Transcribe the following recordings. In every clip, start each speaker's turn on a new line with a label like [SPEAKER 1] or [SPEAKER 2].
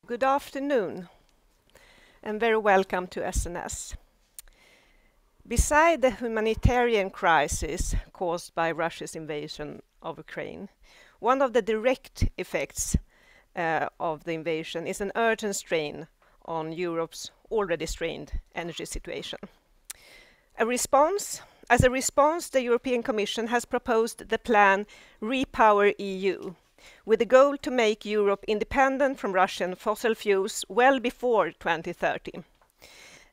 [SPEAKER 1] Good afternoon, and very welcome to SNS. Beside the humanitarian crisis caused by Russia's invasion of Ukraine, one of the direct effects of the invasion is an urgent strain on Europe's already strained energy situation. As a response, the European Commission has proposed the plan Repower EU, with the goal to make Europe independent from Russian fossil fuels well before 2030,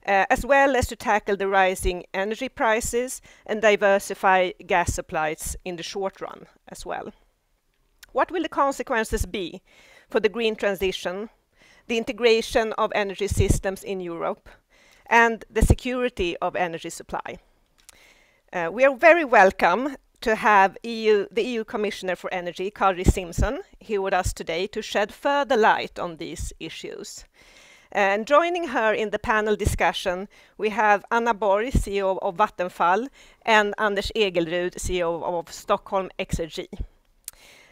[SPEAKER 1] as well as to tackle the rising energy prices and diversify gas supplies in the short run as well. What will the consequences be for the green transition, the integration of energy systems in Europe, and the security of energy supply? We are very welcome to have the EU Commissioner for Energy, Kadri Simson, here with us today to shed further light on these issues. And joining her in the panel discussion, we have Anna Borg, CEO of Vattenfall, and Anders Egelrud, CEO of Stockholm Exergi.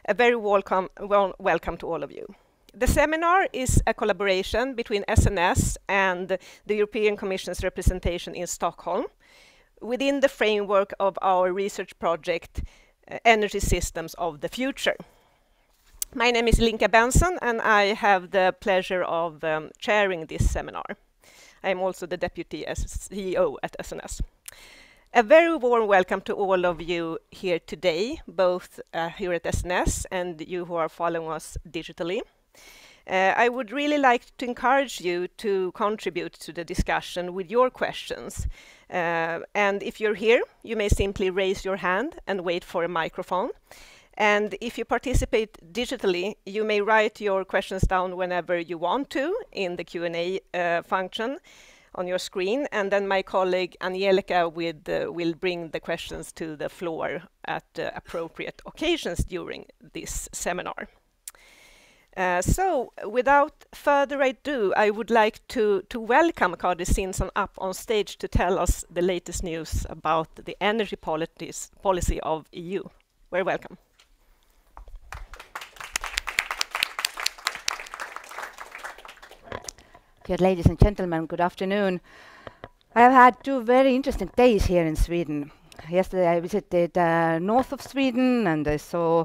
[SPEAKER 1] A very welcome to all of you. The seminar is a collaboration between SNS and the European Commission's representation in Stockholm, within the framework of our research project, Energy Systems of the Future. My name is Ilinca Benson, and I have the pleasure of chairing this seminar. I am also the Deputy CEO at SNS. A very warm welcome to all of you here today, both here at SNS and you who are following us digitally. I would really like to encourage you to contribute to the discussion with your questions. And if you're here, you may simply raise your hand and wait for a microphone. And if you participate digitally, you may write your questions down whenever you want to in the Q&A function on your screen. And then my colleague Angelica will bring the questions to the floor at appropriate occasions during this seminar. So, without further ado, I would like to welcome Kadri Simson up on stage to tell us the latest news about the energy policy of EU. Very welcome.
[SPEAKER 2] Dear ladies and gentlemen, good afternoon. I have had 2 very interesting days here in Sweden. Yesterday I visited north of Sweden and I saw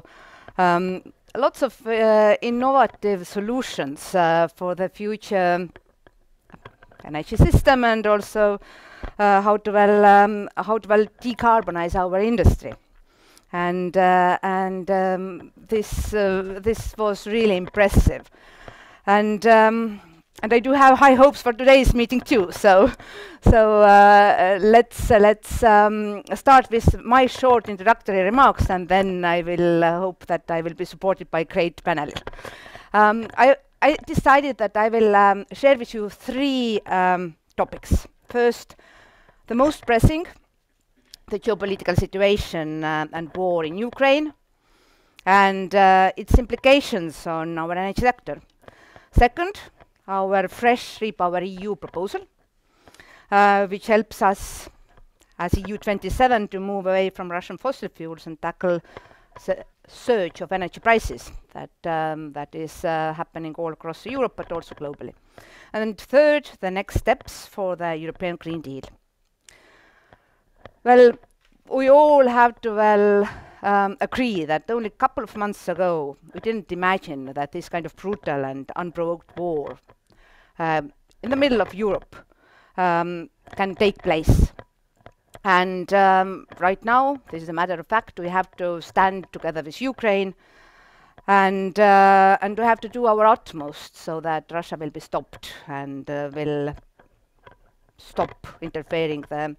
[SPEAKER 2] lots of innovative solutions for the future energy system and also how to decarbonize our industry. And this was really impressive. And I do have high hopes for today's meeting too. So let's start with my short introductory remarks, and then I will hope that I will be supported by a great panel. I decided that I will share with you 3 topics. First, the most pressing, the geopolitical situation and war in Ukraine, and its implications on our energy sector. Second, our fresh Repower EU proposal, which helps us as EU27 to move away from Russian fossil fuels and tackle the surge of energy prices that is happening all across Europe but also globally. And third, the next steps for the European Green Deal. Well, we all have to agree that only a couple of months ago we didn't imagine that this kind of brutal and unprovoked war in the middle of Europe can take place. And right now, this is a matter of fact, we have to stand together with Ukraine and we have to do our utmost so that Russia will be stopped and will stop interfering the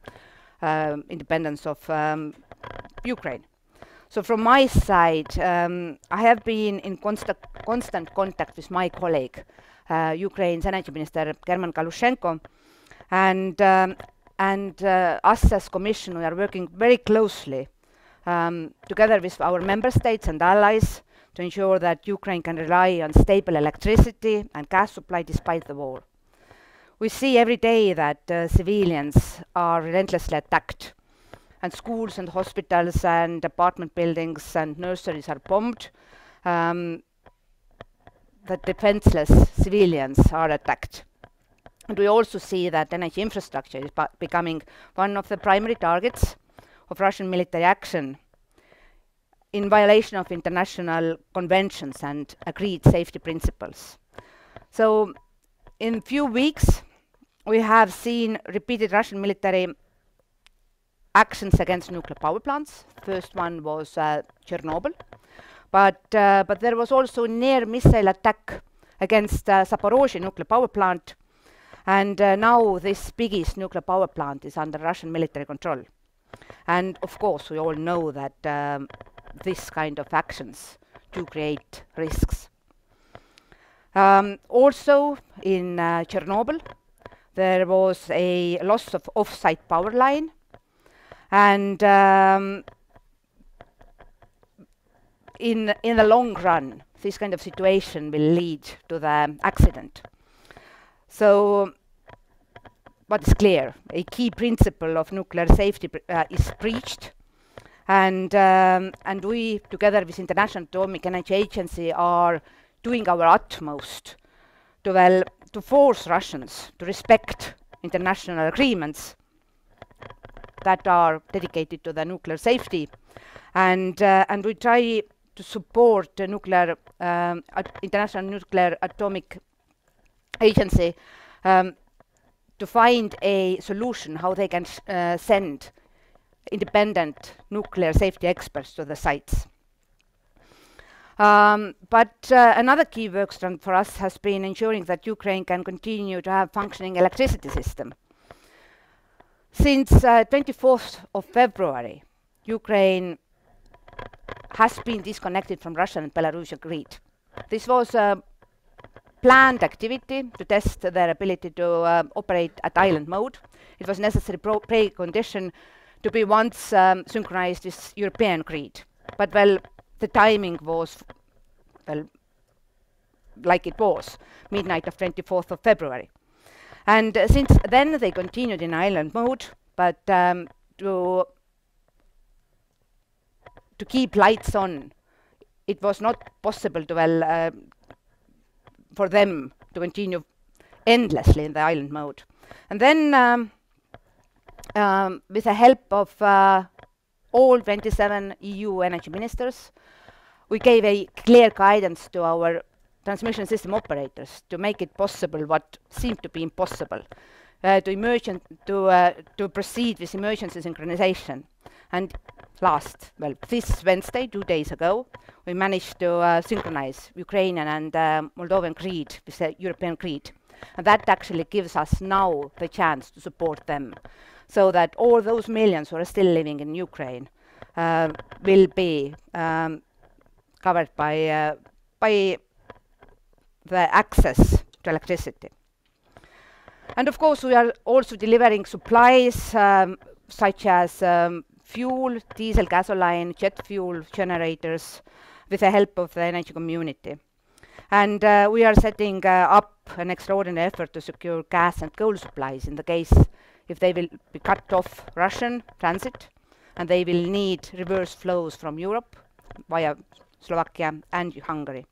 [SPEAKER 2] independence of Ukraine. So from my side, I have been in constant contact with my colleague, Ukraine's Energy Minister German Galushenko, and us as Commission, we are working very closely together with our member states and allies to ensure that Ukraine can rely on stable electricity and gas supply despite the war. We see every day that civilians are relentlessly attacked, and schools and hospitals and apartment buildings and nurseries are bombed. that defenseless civilians are attacked. And we also see that energy infrastructure is becoming one of the primary targets of Russian military action in violation of international conventions and agreed safety principles. So in few weeks, we have seen repeated Russian military actions against nuclear power plants. First one was Chernobyl, but there was also a near missile attack against Zaporozhye nuclear power plant, and now this biggest nuclear power plant is under Russian military control. And of course, we all know that this kind of actions do create risks. Also in Chernobyl, there was a loss of off-site power line, and in the long run, this kind of situation will lead to the accident. So what is clear, a key principle of nuclear safety is breached, and we, together with International Atomic Energy Agency, are doing our utmost to force Russians to respect international agreements that are dedicated to the nuclear safety, and we try to support the International Nuclear Atomic Agency to find a solution how they can send independent nuclear safety experts to the sites. But another key work strand for us has been ensuring that Ukraine can continue to have functioning electricity system. Since 24th of February, Ukraine has been disconnected from Russian and Belarusian grid. This was a planned activity to test their ability to operate at island mode. It was necessary precondition to be once synchronized with European grid. But well, the timing was, well, like it was, midnight of 24th of February. And since then they continued in island mode, but to keep lights on, it was not possible to for them to continue endlessly in the island mode. And then with the help of all 27 EU energy ministers, we gave a clear guidance to our transmission system operators to make it possible what seemed to be impossible, to proceed with emergency synchronization. And this Wednesday, 2 days ago, we managed to synchronize Ukrainian and Moldovan grid with the European grid. And that actually gives us now the chance to support them, so that all those millions who are still living in Ukraine will be covered by the access to electricity. And of course, we are also delivering supplies such as fuel, diesel, gasoline, jet fuel generators with the help of the energy community. And we are setting up an extraordinary effort to secure gas and coal supplies in the case if they will be cut off Russian transit and they will need reverse flows from Europe via Slovakia and Hungary.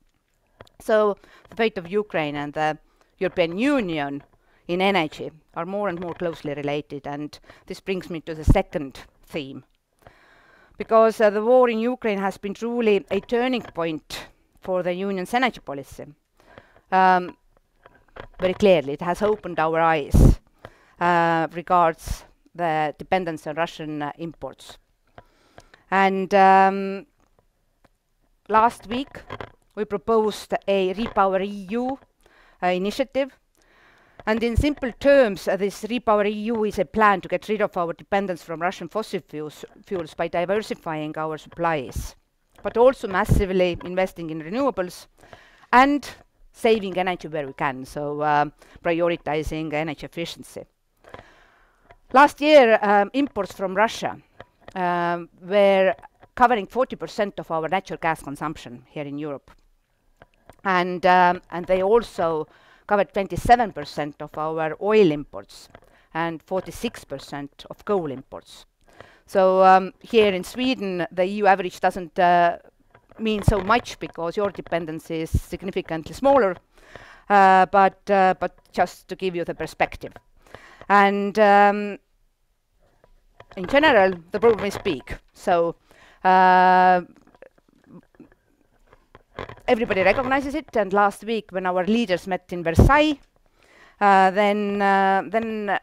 [SPEAKER 2] So the fate of Ukraine and the European Union in energy are more and more closely related, and this brings me to the second theme. Because the war in Ukraine has been truly a turning point for the Union's energy policy. Very clearly, it has opened our eyes regards the dependence on Russian imports. And last week, we proposed a Repower EU initiative. And in simple terms, this Repower EU is a plan to get rid of our dependence from Russian fossil fuels by diversifying our supplies, but also massively investing in renewables and saving energy where we can, so prioritizing energy efficiency. Last year, imports from Russia were covering 40% of our natural gas consumption here in Europe. And they also covered 27% of our oil imports and 46% of coal imports. So here in Sweden, the EU average doesn't mean so much because your dependency is significantly smaller, but just to give you the perspective. And in general, the problem is big. So everybody recognizes it, and last week when our leaders met in Versailles, then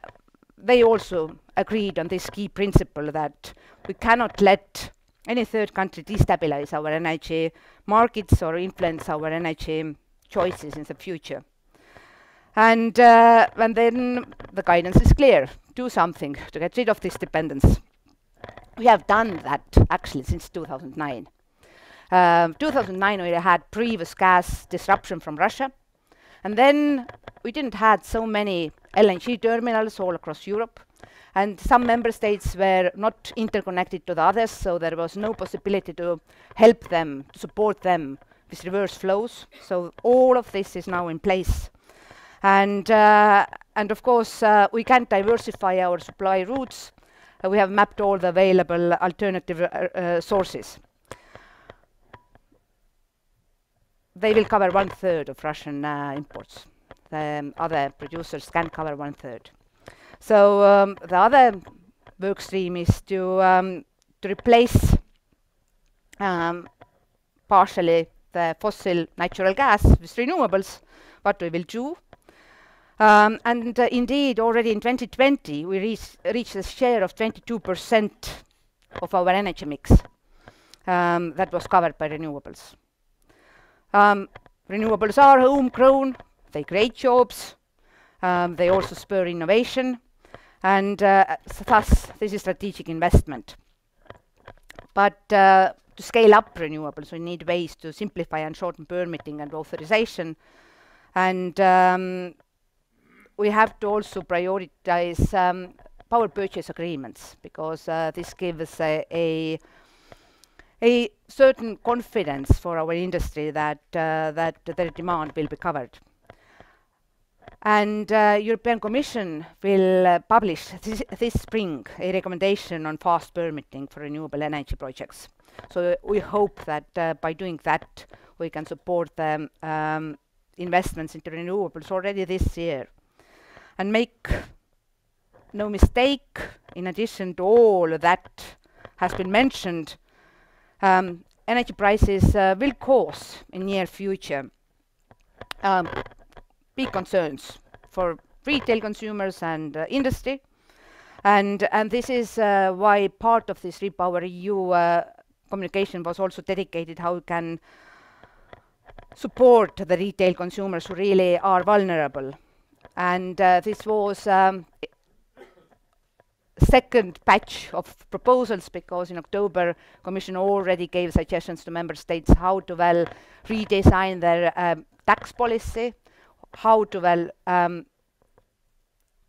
[SPEAKER 2] they also agreed on this key principle that we cannot let any third country destabilize our energy markets or influence our energy choices in the future. And then the guidance is clear: do something to get rid of this dependence. We have done that actually since 2009. 2009 we had previous gas disruption from Russia, and then we didn't have so many LNG terminals all across Europe, and some member states were not interconnected to the others, so there was no possibility to help them, to support them with reverse flows. So all of this is now in place. And of course, we can diversify our supply routes. We have mapped all the available alternative sources. They will cover 1/3 of Russian imports. The other producers can cover 1/3. So the other work stream is to replace partially the fossil natural gas with renewables, what we will do. And indeed, already in 2020, we reached a share of 22% of our energy mix that was covered by renewables. Renewables are homegrown, they create jobs, they also spur innovation, and thus this is strategic investment. But to scale up renewables, we need ways to simplify and shorten permitting and authorization, and we have to also prioritize power purchase agreements, because this gives a certain confidence for our industry that their demand will be covered. And European Commission will publish this spring a recommendation on fast permitting for renewable energy projects. So we hope that by doing that, we can support the investments into renewables already this year. And make no mistake, in addition to all that has been mentioned, energy prices will cause in near future big concerns for retail consumers and industry, and this is why part of this Repower EU communication was also dedicated how we can support the retail consumers who really are vulnerable. And this was second batch of proposals, because in October Commission already gave suggestions to member states how to well redesign their tax policy, how to well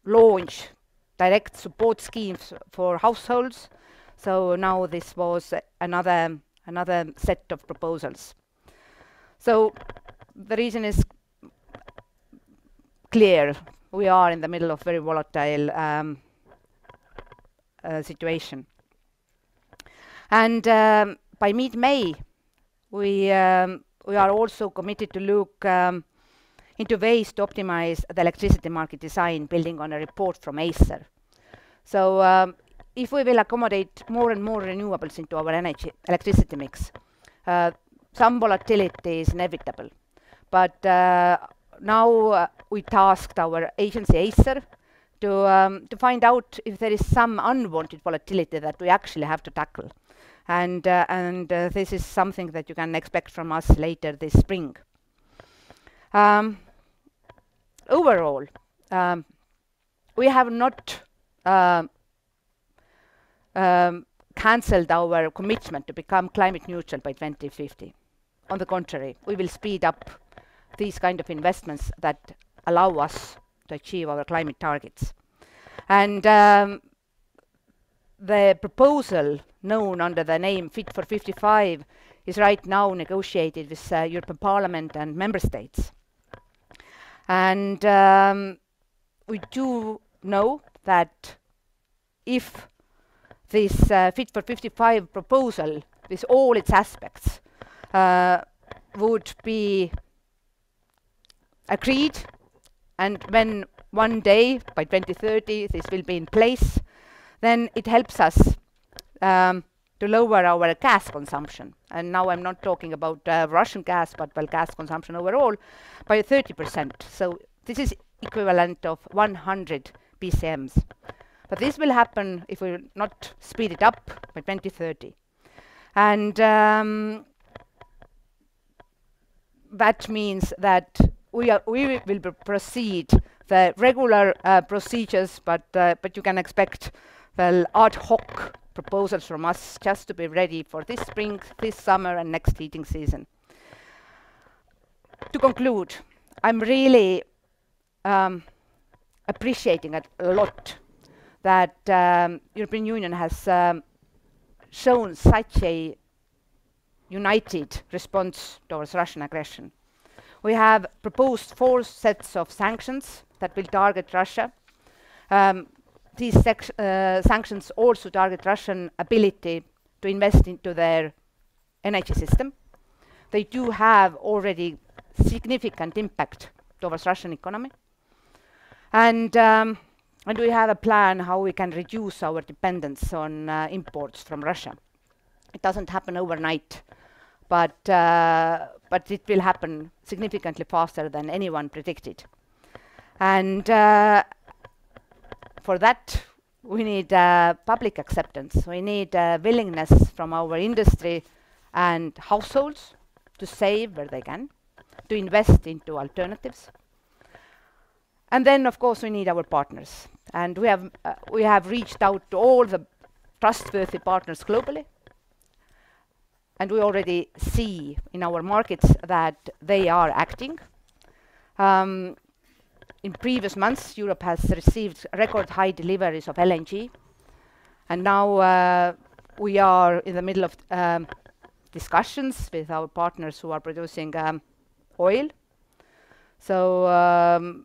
[SPEAKER 2] launch direct support schemes for households. So now this was another set of proposals. So the reason is clear: we are in the middle of very volatile situation. And by mid-May, we are also committed to look into ways to optimize the electricity market design, building on a report from Acer. So if we will accommodate more and more renewables into our electricity mix, some volatility is inevitable. But now we tasked our agency Acer to find out if there is some unwanted volatility that we actually have to tackle. And this is something that you can expect from us later this spring. Overall, we have not cancelled our commitment to become climate neutral by 2050. On the contrary, we will speed up these kind of investments that allow us to achieve our climate targets. And the proposal known under the name Fit for 55 is right now negotiated with European Parliament and member states. And we do know that if this Fit for 55 proposal, with all its aspects, would be agreed, and when one day by 2030 this will be in place, then it helps us to lower our gas consumption. And now I'm not talking about Russian gas, but well, gas consumption overall by 30%. So this is equivalent of 100 BCMs. But this will happen if we not speed it up by 2030. And that means that we will proceed the regular procedures, but you can expect, well, ad hoc proposals from us just to be ready for this spring, this summer, and next heating season. To conclude, I'm really appreciating it a lot that European Union has shown such a united response towards Russian aggression. We have proposed 4 sets of sanctions that will target Russia. These sanctions also target Russian ability to invest into their energy system. They do have already significant impact towards Russian economy. And we have a plan how we can reduce our dependence on imports from Russia. It doesn't happen overnight, but it will happen significantly faster than anyone predicted. And for that, we need public acceptance. We need willingness from our industry and households to save where they can, to invest into alternatives. And then, of course, we need our partners. And we have reached out to all the trustworthy partners globally. And we already see in our markets that they are acting. In previous months, Europe has received record high deliveries of LNG. And now we are in the middle of discussions with our partners who are producing oil. So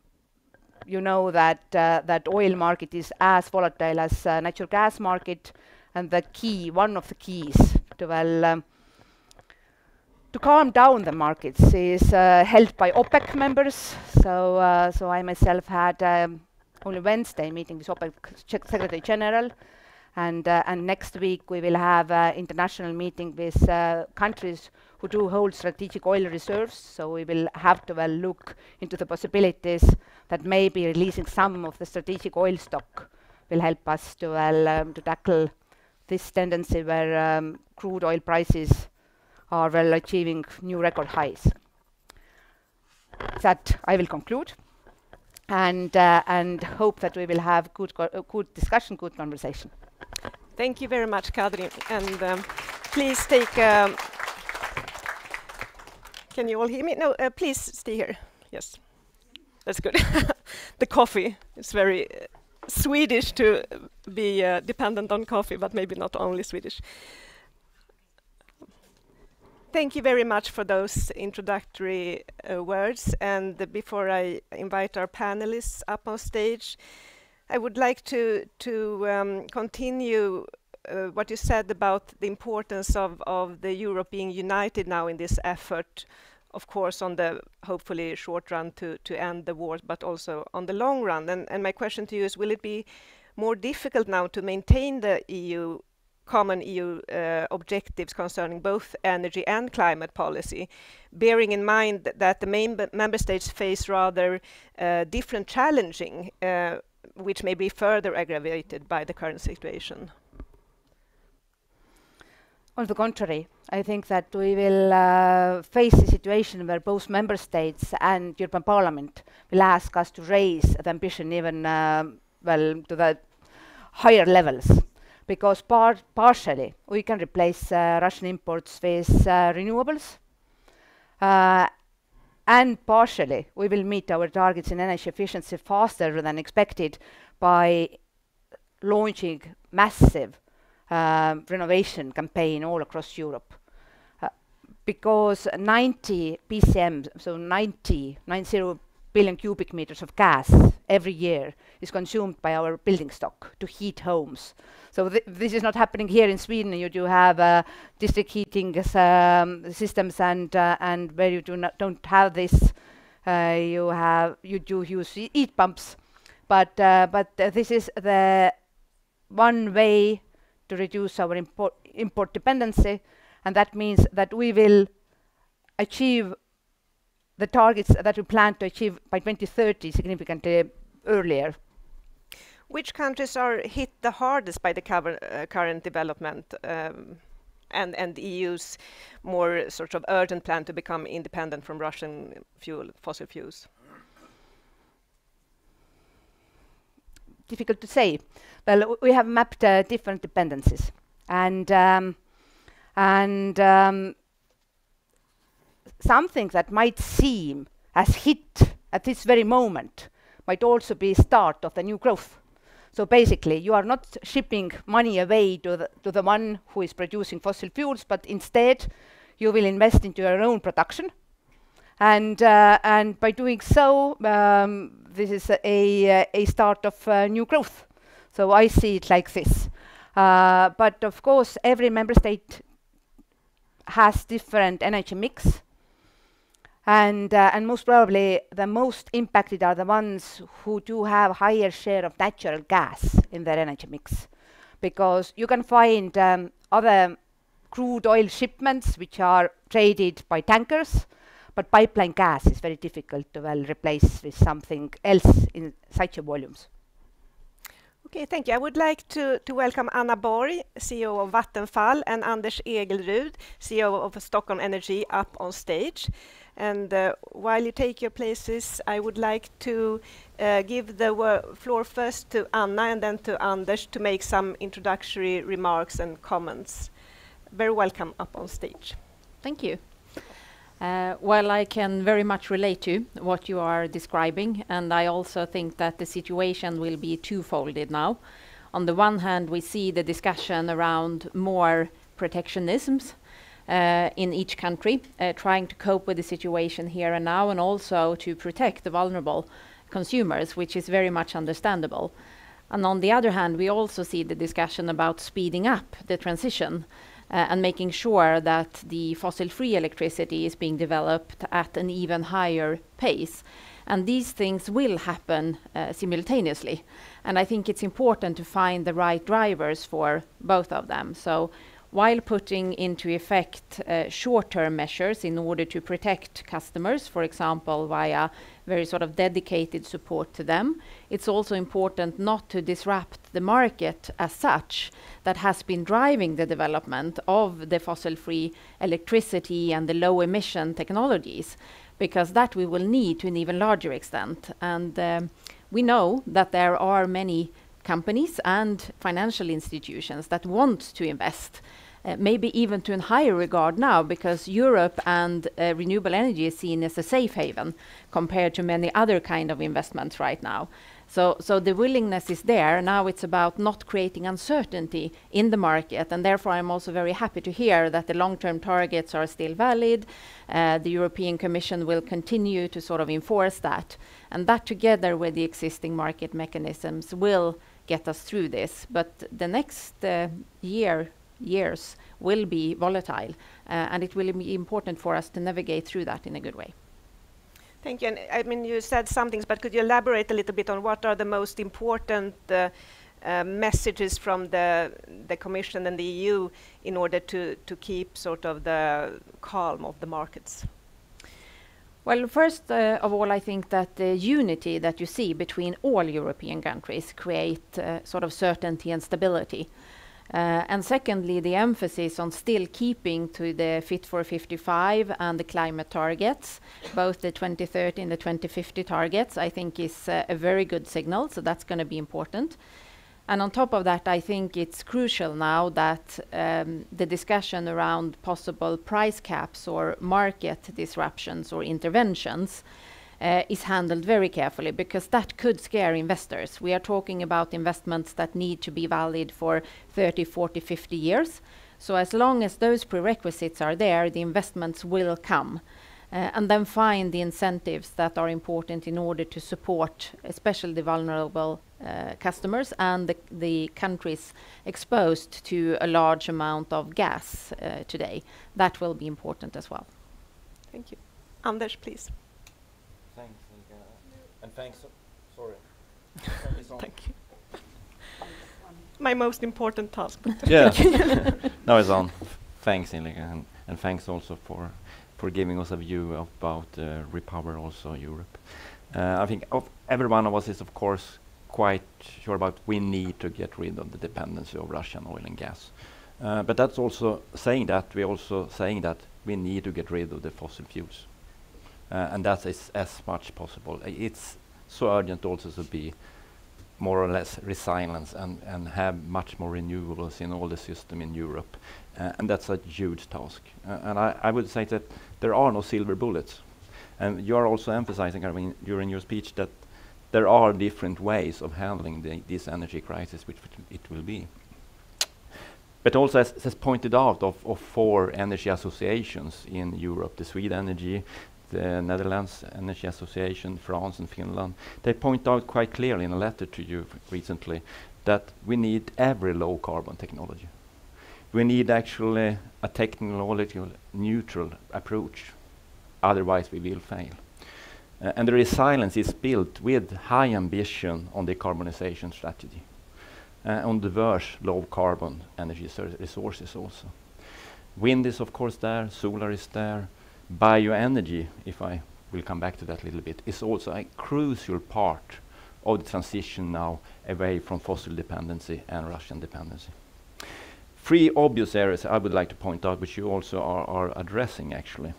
[SPEAKER 2] you know that that oil market is as volatile as natural gas market, and the key, one of the keys to to calm down the markets is held by OPEC members. So I myself had only Wednesday meeting with OPEC Secretary General, and next week we will have an international meeting with countries who do hold strategic oil reserves. So we will have to look into the possibilities that maybe releasing some of the strategic oil stock will help us to tackle this tendency where crude oil prices are achieving new record highs. That I will conclude, and hope that we will have good discussion, good conversation.
[SPEAKER 1] Thank you very much, Kadri. And please take. Can you all hear me? No, please stay here. Yes, that's good. The coffee is very Swedish to be dependent on coffee, but maybe not only Swedish. Thank you very much for those introductory words. And before I invite our panelists up on stage, I would like to continue what you said about the importance of the Europe being united now in this effort, of course, on the hopefully short run to end the war, but also on the long run. And my question to you is, will it be more difficult now to maintain the common EU objectives concerning both energy and climate policy, bearing in mind that the main member states face rather different challenging, which may be further aggravated by the current situation?
[SPEAKER 2] On the contrary, I think that we will face a situation where both member states and European Parliament will ask us to raise the ambition even to the higher levels. Because partially we can replace Russian imports with renewables, and partially we will meet our targets in energy efficiency faster than expected by launching massive renovation campaign all across Europe. Because 90 BCM, so 90 billion cubic meters of gas every year is consumed by our building stock to heat homes. So this is not happening here in Sweden. You do have district heating systems, and where you don't have this, you do use heat pumps. But this is the one way to reduce our import dependency, and that means that we will achieve the targets that we plan to achieve by 2030 significantly earlier.
[SPEAKER 1] Which countries are hit the hardest by the current development and the EU's more sort of urgent plan to become independent from Russian fossil fuels?
[SPEAKER 2] Difficult to say. Well, we have mapped different dependencies, and something that might seem as hit at this very moment might also be start of the new growth. So basically, you are not shipping money away to the one who is producing fossil fuels, but instead you will invest into your own production. And by doing so, this is a start of new growth. So I see it like this. But of course, every member state has different energy mix. And most probably the most impacted are the ones who do have higher share of natural gas in their energy mix. Because you can find other crude oil shipments which are traded by tankers, but pipeline gas is very difficult to replace with something else in such volumes.
[SPEAKER 1] Okay, thank you. I would like to welcome Anna Borg, CEO of Vattenfall, and Anders Egelrud, CEO of Stockholm Energy, up on stage. And while you take your places, I would like to give the floor first to Anna and then to Anders to make some introductory remarks and comments. Very welcome up on stage.
[SPEAKER 3] Thank you. Well, I can very much relate to what you are describing, and I also think that the situation will be twofolded now. On the one hand, we see the discussion around more protectionisms in each country, trying to cope with the situation here and now, and also to protect the vulnerable consumers, which is very much understandable. And on the other hand, we also see the discussion about speeding up the transition and making sure that the fossil-free electricity is being developed at an even higher pace. And these things will happen simultaneously. And I think it's important to find the right drivers for both of them. So while putting into effect short-term measures in order to protect customers, for example, via very sort of dedicated support to them, it's also important not to disrupt the market as such that has been driving the development of the fossil-free electricity and the low-emission technologies, because that we will need to an even larger extent. And we know that there are many companies and financial institutions that want to invest, maybe even to a higher regard now, because Europe and renewable energy is seen as a safe haven compared to many other kind of investments right now. So the willingness is there. Now it's about not creating uncertainty in the market, and therefore I'm also very happy to hear that the long-term targets are still valid. The European Commission will continue to sort of enforce that, and that together with the existing market mechanisms will get us through this. But the next years will be volatile, and it will be important for us to navigate through that in a good way.
[SPEAKER 1] Thank you. And I mean, you said some things, but could you elaborate a little bit on what are the most important messages from the Commission and the EU in order to keep sort of the calm of the markets?
[SPEAKER 3] Well, first of all, I think that the unity that you see between all European countries create sort of certainty and stability. And secondly, the emphasis on still keeping to the Fit for 55 and the climate targets, both the 2030 and the 2050 targets, I think is a very good signal. So that's going to be important. And on top of that, I think it's crucial now that the discussion around possible price caps or market disruptions or interventions is handled very carefully, because that could scare investors. We are talking about investments that need to be valid for 30, 40, 50 years. So as long as those prerequisites are there, the investments will come. and then find the incentives that are important in order to support especially the vulnerable customers and the countries exposed to a large amount of gas today. That will be important as well.
[SPEAKER 1] Thank you. Anders, please.
[SPEAKER 4] Thanks, Inga. And thanks. Sorry.
[SPEAKER 1] Thank you. My most important task.
[SPEAKER 4] Yeah. Now it's on. Thanks, Ilinca, and thanks also for giving us a view about Repower also Europe. I think every one of us is of course quite sure about we need to get rid of the dependency of Russian oil and gas. But that's also saying that we're also saying that we need to get rid of the fossil fuels. And that is as much possible. It's so urgent also to be more or less resilient and have much more renewables in all the system in Europe. And that's a huge task. And I would say that there are no silver bullets. And you are also emphasizing, I mean, during your speech that there are different ways of handling this energy crisis, which it will be. But also, as pointed out, of 4 energy associations in Europe, the Sweden Energy, the Netherlands Energy Association, France and Finland, they point out quite clearly in a letter to you recently that we need every low carbon technology. We need actually a technological neutral approach, otherwise we will fail. And the resilience is built with high ambition on decarbonization strategy, on diverse low carbon energy resources also. Wind is of course there, solar is there, bioenergy, if I will come back to that a little bit, is also a crucial part of the transition now away from fossil dependency and Russian dependency. 3 obvious areas I would like to point out, which you also are addressing actually.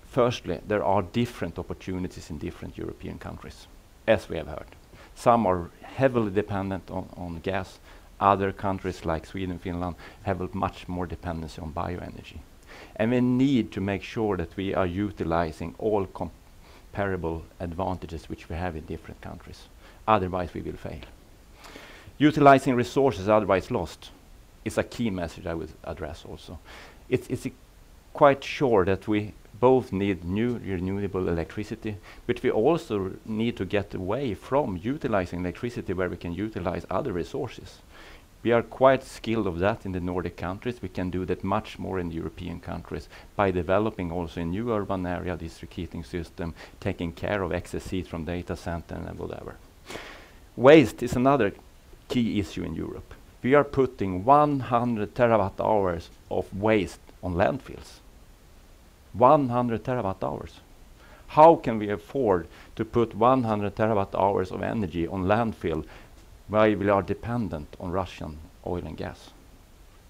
[SPEAKER 4] Firstly, there are different opportunities in different European countries, as we have heard. Some are heavily dependent on gas. Other countries like Sweden, Finland have a much more dependency on bioenergy. And we need to make sure that we are utilizing all comparable advantages which we have in different countries. Otherwise we will fail. Utilizing resources otherwise lost is a key message I would address also. It's quite sure that we both need new renewable electricity, but we also need to get away from utilizing electricity where we can utilize other resources. We are quite skilled of that in the Nordic countries. We can do that much more in the European countries by developing also a new urban area district heating system, taking care of excess heat from data center and whatever. Waste is another key issue in Europe. We are putting 100 terawatt hours of waste on landfills. 100 terawatt hours. How can we afford to put 100 terawatt hours of energy on landfill while we are dependent on Russian oil and gas?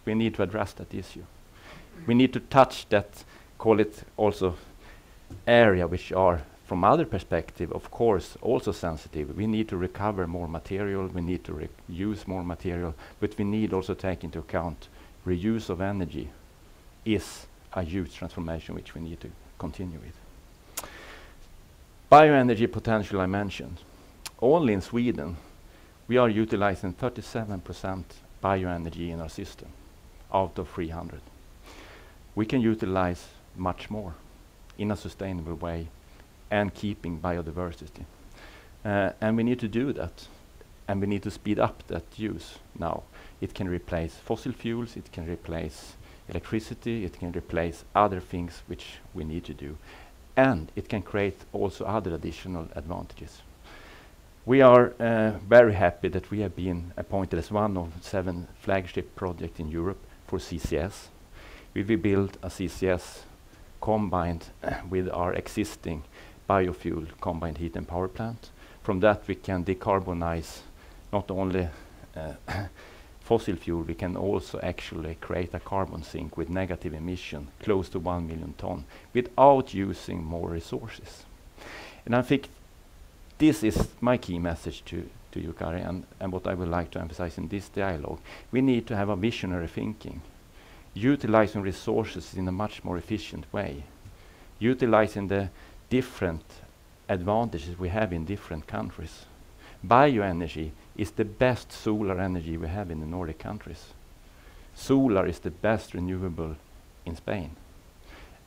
[SPEAKER 4] We need to address that issue. We need to touch that, call it also area which are from other perspective, of course, also sensitive. We need to recover more material, we need to use more material, but we need also take into account reuse of energy is a huge transformation which we need to continue with. Bioenergy potential I mentioned. Only in Sweden we are utilizing 37% bioenergy in our system out of 300. We can utilize much more in a sustainable way and keeping biodiversity. And we need to do that. And we need to speed up that use now. It can replace fossil fuels, it can replace electricity, it can replace other things which we need to do. And it can create also other additional advantages. We are very happy that we have been appointed as one of 7 flagship projects in Europe for CCS. We will build a CCS combined with our existing biofuel combined heat and power plant. From that we can decarbonize not only fossil fuel, we can also actually create a carbon sink with negative emission close to 1 million ton without using more resources. And I think this is my key message to you, Kari, and what I would like to emphasize in this dialogue. We need to have a visionary thinking, utilizing resources in a much more efficient way, utilizing the different advantages we have in different countries. Bioenergy is the best solar energy we have in the Nordic countries. Solar is the best renewable in Spain.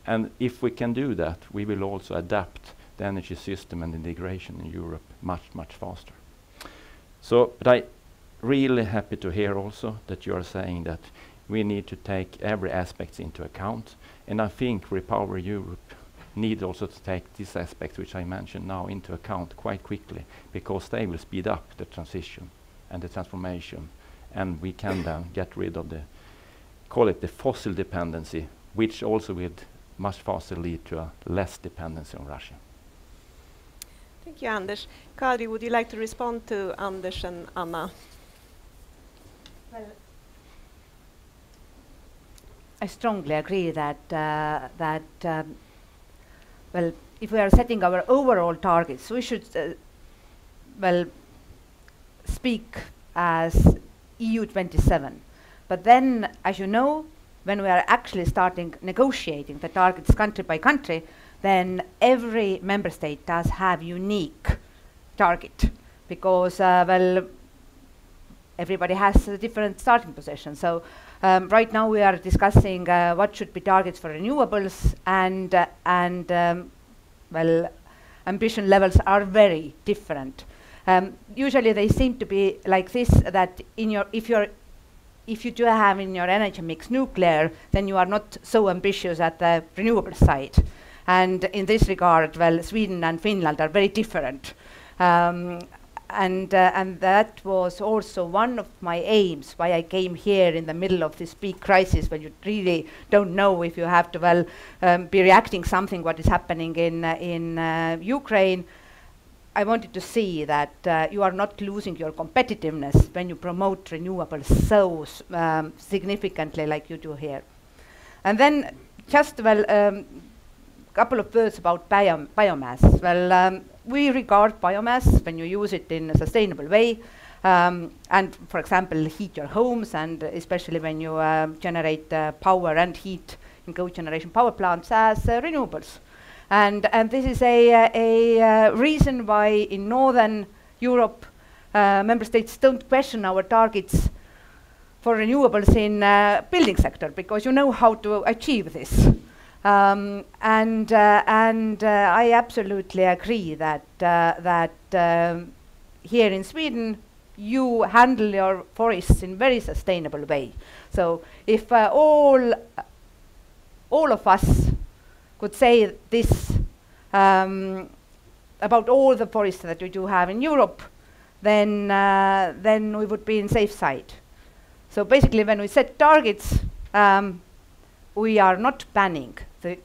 [SPEAKER 4] And if we can do that, we will also adapt the energy system and integration in Europe much, much faster. So, but I'm really happy to hear also that you are saying that we need to take every aspect into account. And I think Repower Europe need also to take these aspects, which I mentioned now, into account quite quickly, because they will speed up the transition and the transformation. And we can then get rid of the, call it the fossil dependency, which also will much faster lead to a less dependency on Russia.
[SPEAKER 1] Thank you, Anders. Kadri, would you like to respond to Anders and Anna?
[SPEAKER 2] Well, I strongly agree that well, if we are setting our overall targets, we should well speak as EU 27. But then, as you know, when we are actually starting negotiating the targets country by country, then every member state does have unique target, because well, everybody has a different starting position. So right now we are discussing what should be targets for renewables, and well, ambition levels are very different. Usually they seem to be like this, that in your if you do have in your energy mix nuclear, then you are not so ambitious at the renewable side. And in this regard, well, Sweden and Finland are very different. And that was also one of my aims, why I came here in the middle of this big crisis, when you really don't know if you have to, well, be reacting something what is happening in Ukraine. I wanted to see that you are not losing your competitiveness when you promote renewables so significantly like you do here. And then just, well, couple of words about biomass. Well, we regard biomass, when you use it in a sustainable way, and for example heat your homes, and especially when you generate power and heat in cogeneration power plants, as renewables. And this is a reason why in Northern Europe member states don't question our targets for renewables in building sector, because you know how to achieve this. And I absolutely agree that here in Sweden you handle your forests in very sustainable way. So if all of us could say this about all the forests that we do have in Europe, then we would be in safe side. So basically, when we set targets, we are not banning the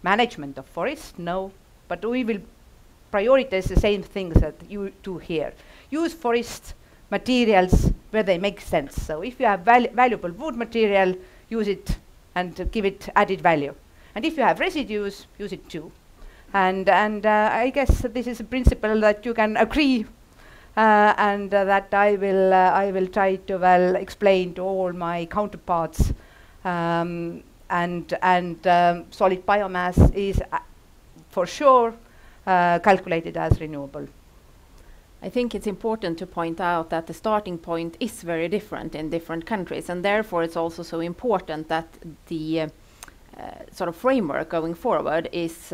[SPEAKER 2] management of forests, no, but we will prioritize the same things that you do here. Use forest materials where they make sense. So if you have valuable wood material, use it and give it added value. And if you have residues, use it too. And I guess this is a principle that you can agree, and that I will try to, well, explain to all my counterparts. And solid biomass is for sure calculated as renewable.
[SPEAKER 3] I think it's important to point out that the starting point is very different in different countries, and therefore it's also so important that the sort of framework going forward is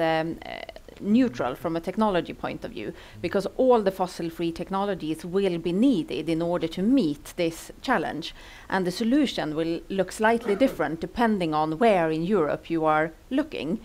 [SPEAKER 3] neutral from a technology point of view, because all the fossil-free technologies will be needed in order to meet this challenge, and the solution will look slightly different depending on where in Europe you are looking.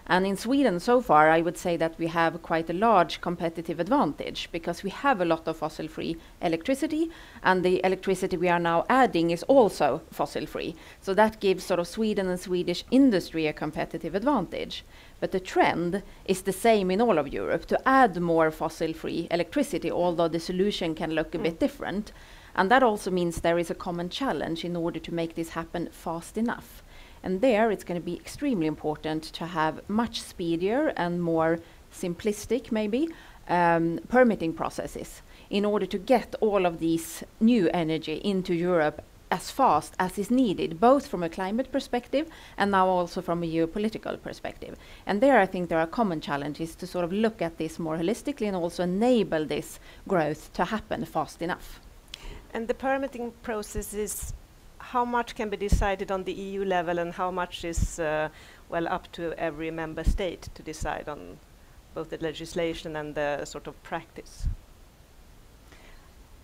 [SPEAKER 3] And in Sweden so far, I would say that we have quite a large competitive advantage, because we have a lot of fossil-free electricity, and the electricity we are now adding is also fossil-free. So that gives sort of Sweden and Swedish industry a competitive advantage. But the trend is the same in all of Europe, to add more fossil-free electricity, although the solution can look a bit different. And that also means there is a common challenge in order to make this happen fast enough. And there it's going to be extremely important to have much speedier and more simplistic, maybe, permitting processes in order to get all of these new energy into Europe as fast as is needed, both from a climate perspective and now also from a geopolitical perspective. And there I think there are common challenges to sort of look at this more holistically and also enable this growth to happen fast enough.
[SPEAKER 1] And the permitting process is, how much can be decided on the EU level and how much is well, up to every member state to decide on both the legislation and the sort of practice?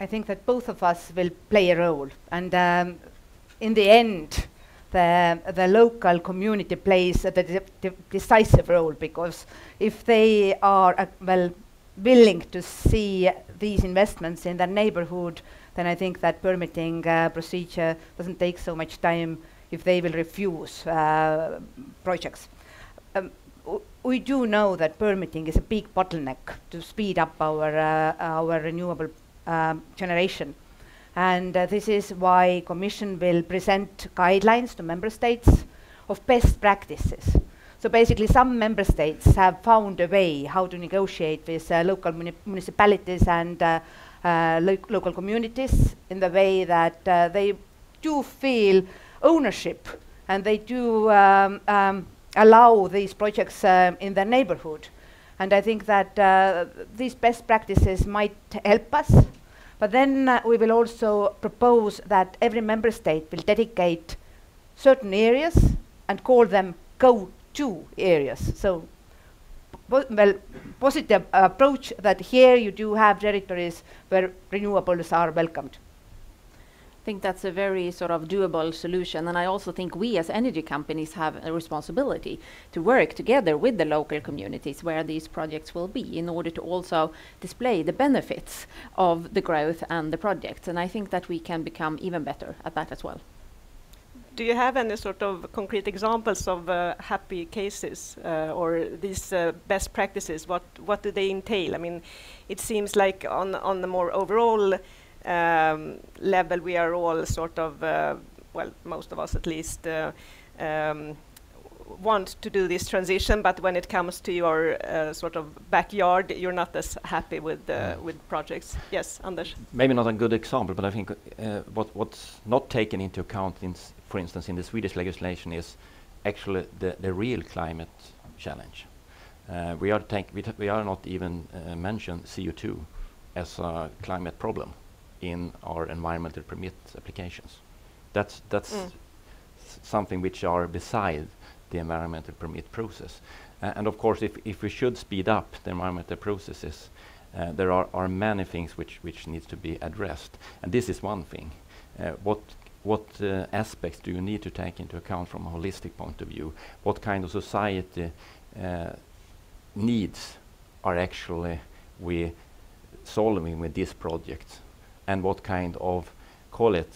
[SPEAKER 2] I think that both of us will play a role, and in the end, the local community plays a decisive role, because if they are willing to see these investments in their neighborhood, then I think that permitting procedure doesn't take so much time if they will refuse projects. We do know that permitting is a big bottleneck to speed up our renewable generation. And this is why Commission will present guidelines to member states of best practices. So basically some member states have found a way how to negotiate with local municipalities and local communities in the way that they do feel ownership, and they do allow these projects in their neighborhood. And I think that these best practices might help us. But then we will also propose that every member state will dedicate certain areas and call them go-to areas. So, positive approach that here you do have territories where renewables are welcomed.
[SPEAKER 3] I think that's a very sort of doable solution, and I also think we as energy companies have a responsibility to work together with the local communities where these projects will be, in order to also display the benefits of the growth and the projects, and I think that we can become even better at that as well.
[SPEAKER 1] Do you have any sort of concrete examples of happy cases or these best practices? What do they entail? I mean, it seems like on the more overall level, we are all sort of, well, most of us at least, want to do this transition, but when it comes to your sort of backyard, you're not as happy with projects. Yes, Anders?
[SPEAKER 4] Maybe not a good example, but I think what's not taken into account, for instance, in the Swedish legislation is actually the real climate challenge. We are not even mention CO2 as a climate problem in our environmental permit applications. That's something which are beside the environmental permit process. And of course, if we should speed up the environmental processes, there are many things which needs to be addressed. And this is one thing. What aspects do you need to take into account from a holistic point of view? What kind of society needs are actually we solving with this project? And what kind of, call it,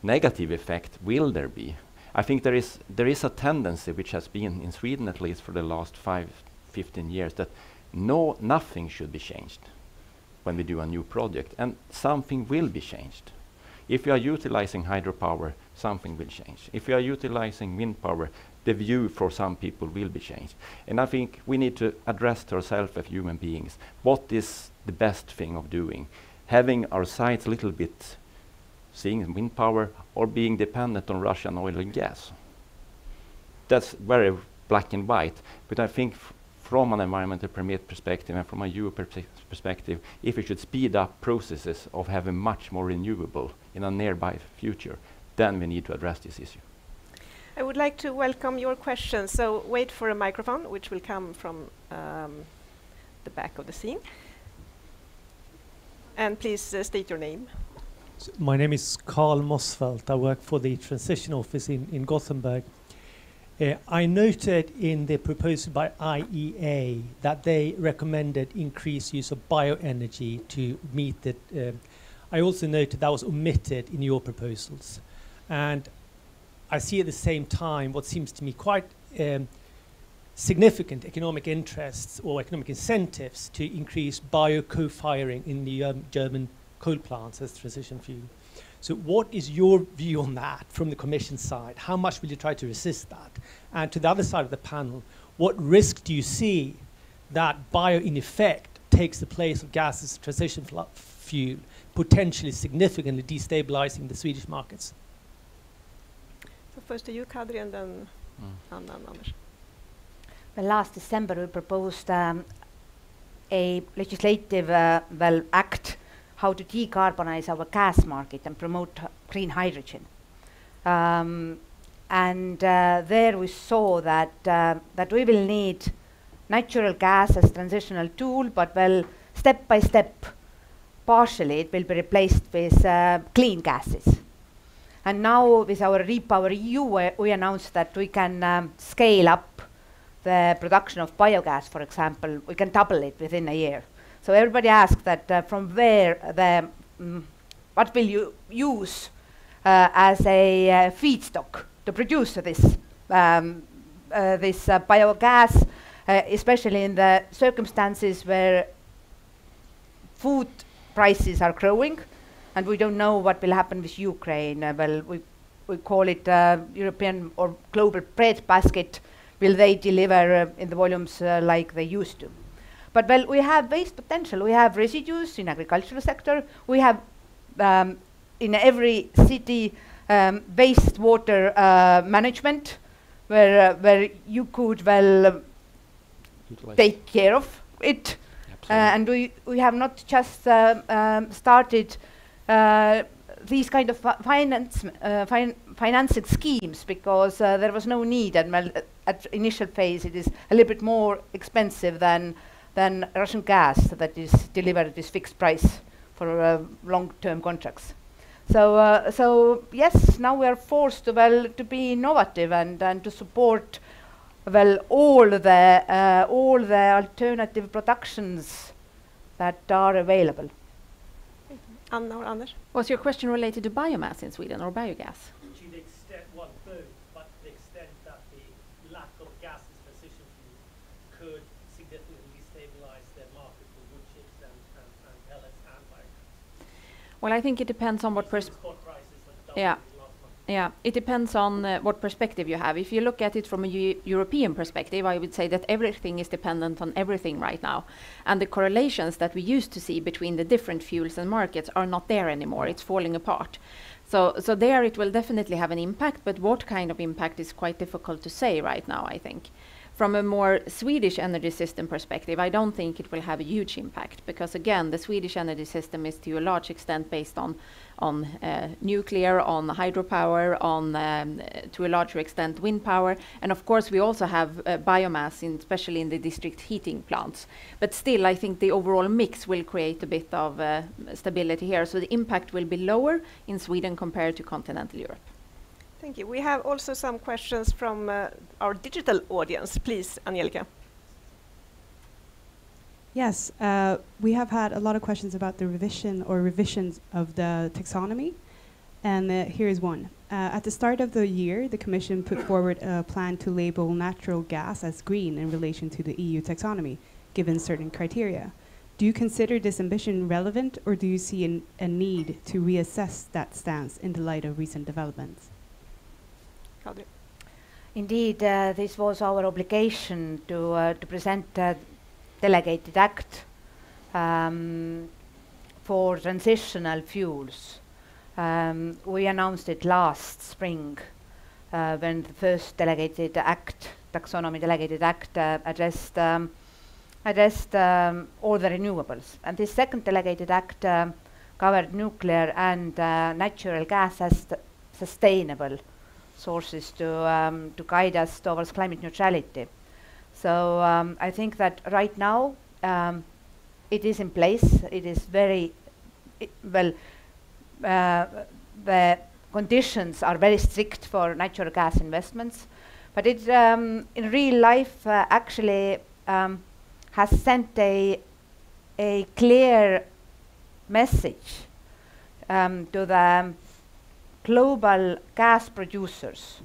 [SPEAKER 4] negative effect will there be? I think there is a tendency, which has been in Sweden at least for the last 15 years, that nothing should be changed when we do a new project, and something will be changed. If you are utilizing hydropower, something will change. If you are utilizing wind power, the view for some people will be changed. And I think we need to address to ourselves as human beings, what is the best thing of doing? Having our sights a little bit seeing wind power or being dependent on Russian oil and gas. That's very black and white, but I think from an environmental permit perspective and from a EU perspective, if we should speed up processes of having much more renewable in a nearby future, then we need to address this issue.
[SPEAKER 1] I would like to welcome your questions, so wait for a microphone, which will come from the back of the scene. And please state your name.
[SPEAKER 5] My name is Carl Mossfeldt. I work for the Transition Office in Gothenburg. I noted in the proposal by IEA that they recommended increased use of bioenergy to meet the... I also noted that was omitted in your proposals. And I see at the same time what seems to me quite significant economic interests or economic incentives to increase bio-co-firing in the German coal plants as transition fuel. So what is your view on that from the Commission side? How much will you try to resist that? And to the other side of the panel, what risk do you see that bio in effect takes the place of gas as transition fuel, potentially significantly destabilizing the Swedish markets?
[SPEAKER 1] So first to you, Kadri, and then Anna and Anders.
[SPEAKER 2] Well, last December we proposed a legislative act how to decarbonize our gas market and promote green hydrogen. And there we saw that we will need natural gas as transitional tool, but well, step by step, partially it will be replaced with clean gases. And now with our Repower EU, we announced that we can scale up the production of biogas, for example. We can double it within a year. So everybody asked that from where what will you use as a feedstock to produce this biogas, especially in the circumstances where food prices are growing, and we don't know what will happen with Ukraine. Well, we call it European or global bread basket. Will they deliver in the volumes like they used to? But well, we have waste potential. We have residues in agricultural sector. We have in every city wastewater management, where you could well take care of it. And we have not just started these kind of financing schemes because there was no need, and well, at initial phase it is a little bit more expensive than Russian gas that is delivered at this fixed price for long-term contracts. So yes, now we are forced to be innovative and to support all the alternative productions that are available.
[SPEAKER 1] Anna or Anders?
[SPEAKER 3] Was your question related to biomass in Sweden or biogas?
[SPEAKER 5] To the extent, well, both, but to the extent that the lack of gas as transition fuel could significantly stabilize the market for wood chips and pellets and biogas.
[SPEAKER 3] Well, I think it depends on what
[SPEAKER 5] spot prices have doubled
[SPEAKER 3] yeah.
[SPEAKER 5] in the last month.
[SPEAKER 3] Yeah, it depends on what perspective you have. If you look at it from a European perspective, I would say that everything is dependent on everything right now. And the correlations that we used to see between the different fuels and markets are not there anymore. It's falling apart. So there it will definitely have an impact, but what kind of impact is quite difficult to say right now, I think. From a more Swedish energy system perspective, I don't think it will have a huge impact because, again, the Swedish energy system is to a large extent based on nuclear, on hydropower, on to a larger extent wind power, and of course we also have biomass, especially in the district heating plants. But still, I think the overall mix will create a bit of stability here, so the impact will be lower in Sweden compared to continental Europe.
[SPEAKER 1] Thank you. We have also some questions from our digital audience. Please, Angelica.
[SPEAKER 6] Yes, we have had a lot of questions about the revision or revisions of the taxonomy, and here is one. At the start of the year, the Commission put forward a plan to label natural gas as green in relation to the EU taxonomy, given certain criteria. Do you consider this ambition relevant, or do you see a need to reassess that stance in the light of recent developments?
[SPEAKER 1] Kadri.
[SPEAKER 2] Indeed, this was our obligation to present a delegated act for transitional fuels. We announced it last spring when the first delegated act, taxonomy delegated act, addressed all the renewables. And this second delegated act covered nuclear and natural gas as sustainable sources to guide us towards climate neutrality. So I think that right now it is in place. It is very well. The conditions are very strict for natural gas investments, but it in real life actually has sent a clear message to the global gas producers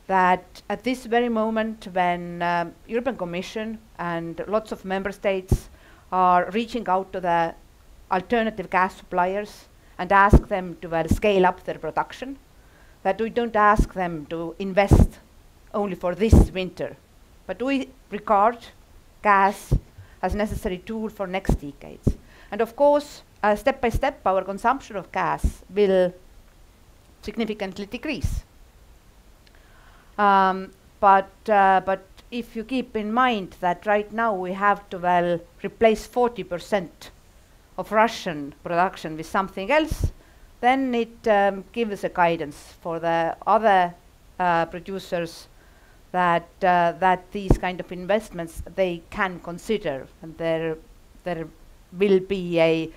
[SPEAKER 2] that at this very moment when European Commission and lots of member states are reaching out to the alternative gas suppliers and ask them to scale up their production, that we don't ask them to invest only for this winter, but we regard gas as a necessary tool for next decades. And of course, step by step, our consumption of gas will significantly decrease. But if you keep in mind that right now we have to replace 40% of Russian production with something else, then it gives a guidance for the other producers that these kind of investments they can consider, and there will be a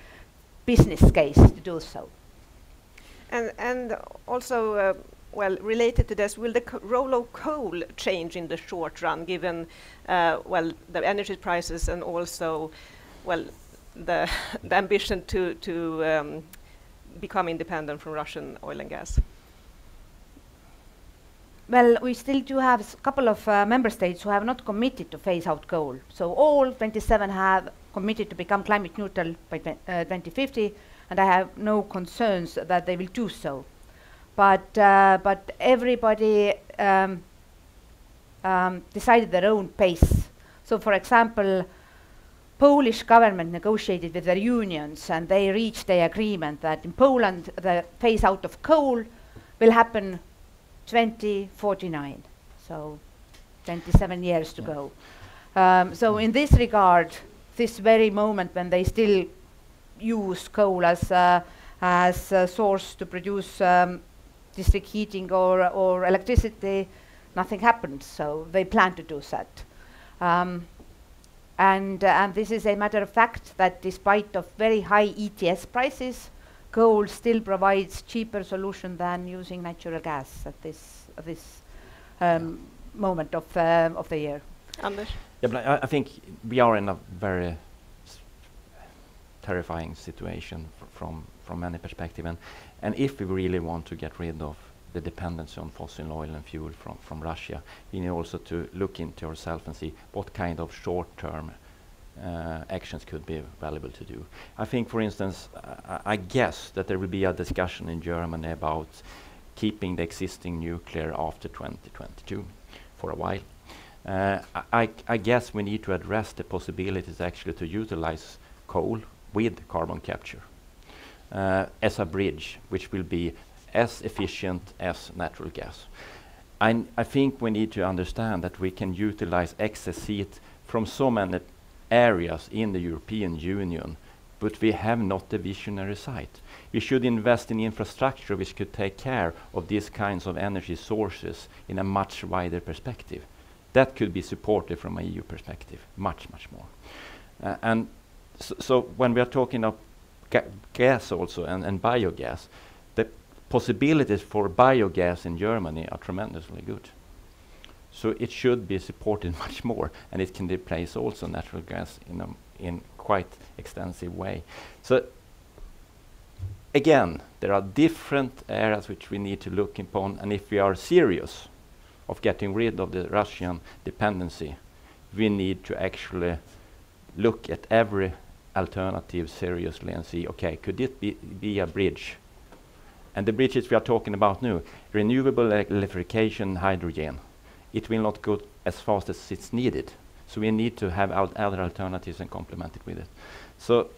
[SPEAKER 2] business case to do so.
[SPEAKER 1] And also, well, related to this, will the role of coal change in the short run, given well, the energy prices and also, well, the ambition to become independent from Russian oil and gas?
[SPEAKER 2] Well, we still do have a couple of member states who have not committed to phase out coal. So all 27 have committed to become climate neutral by 2050, and I have no concerns that they will do so. But everybody decided their own pace. So, for example, Polish government negotiated with their unions, and they reached an agreement that in Poland the phase out of coal will happen 2049, so 27 years to go. So in this regard, this very moment when they still use coal as a source to produce district heating or electricity, nothing happened. So they plan to do that. And this is a matter of fact that despite of very high ETS prices, coal still provides cheaper solution than using natural gas at this moment of the year.
[SPEAKER 1] Anders?
[SPEAKER 4] Yeah, but I think we are in a very terrifying situation from many perspectives, and if we really want to get rid of the dependency on fossil oil and fuel from Russia, we need also to look into ourselves and see what kind of short-term actions could be valuable to do. I think, for instance, I guess that there will be a discussion in Germany about keeping the existing nuclear after 2022 for a while. I guess we need to address the possibilities actually to utilize coal with carbon capture as a bridge, which will be as efficient as natural gas. I think we need to understand that we can utilize excess heat from so many areas in the European Union, but we have not the visionary sight. We should invest in infrastructure which could take care of these kinds of energy sources in a much wider perspective. That could be supported from an EU perspective, much more. And so when we are talking of gas also and biogas, the possibilities for biogas in Germany are tremendously good. So it should be supported much more, and it can replace also natural gas in quite extensive way. So again, there are different areas which we need to look upon, and if we are serious of getting rid of the Russian dependency, we need to actually look at every alternative seriously and see, okay, could it be a bridge? And the bridges we are talking about now, renewable electrification, hydrogen, it will not go as fast as it's needed. So we need to have other alternatives and complement it with it. So